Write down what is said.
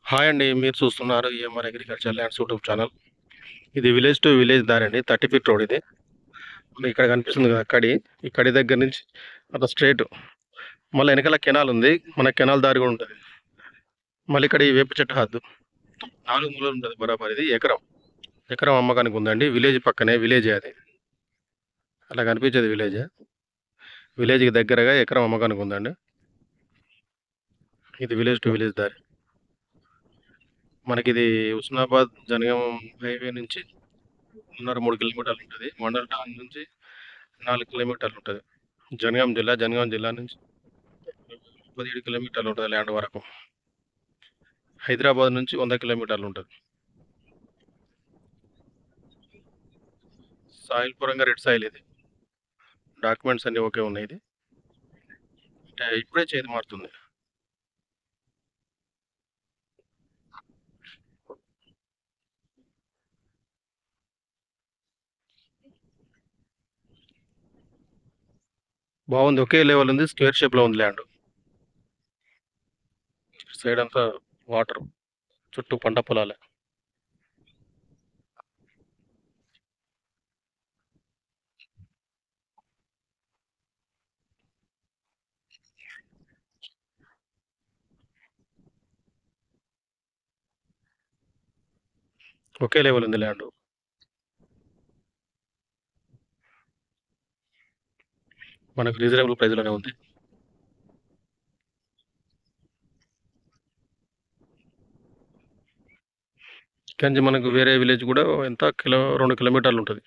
Hi అండి. మీరు చూస్తున్నారు EMR agriculture lands YouTube channel. ఇది విలేజ్ టు విలేజ్ దారి అండి. 30 ఫీట్ రోడ్ ఇది. మీకు ఇక్కడ కనిపిస్తుంది కదా కడి. ఈ కడి దగ్గర నుంచి అట్లా స్ట్రెయిట్. మళ్ళీ వెనకాల కెనాల్ ఉంది. మన కెనాల్ దారి కూడా ఉంటుంది. మళ్ళీ ఇక్కడ ఈ వేప చెట్టు హద్దు. 4 మూలలు ఉంటుంది బరాబర్. ఇది ఎకరం. ఎకరం అమ్మకానికి ఉందండి. విలేజ్ పక్కనే విలేజ్ అది. అలా కనిపించేది విలేజ్. విలేజ్కి దగ్గరగా ఎకరం అమ్మకానికి ఉందండి. ఇది విలేజ్ టు విలేజ్ దారి. మనకి ఇది హుస్నాబాద్ జనగాం హైవే నుంచి 3 కిలోమీటర్లు ఉంటుంది. మండల్ టౌన్ నుంచి 4 కిలోమీటర్లు ఉంటుంది. జనగాం జిల్లా నుంచి 17 కిలోమీటర్లు ఉంటుంది ల్యాండ్ వరకు. హైదరాబాద్ నుంచి 100 కిలోమీటర్లు ఉంటుంది. సాయిల్ పరంగా రెడ్ సాయిల్ ఇది. డాక్యుమెంట్స్ అన్నీ ఓకే ఉన్నాయి. ఇది అంటే ఇప్పుడే చేతి మారుతుంది. బాగుంది. ఒకే లెవెల్ ఉంది. స్క్వేర్ షేప్లో ఉంది ల్యాండ్. సైడ్ అంతా వాటర్, చుట్టూ పంట పొలాలే. ఒకే లెవెల్ ఉంది ల్యాండ్. మనకు రీజనబుల్ ప్రైస్లోనే ఉంది. కానీ మనకు వేరే విలేజ్ కూడా ఎంత 2 కిలోమీటర్లు ఉంటుంది.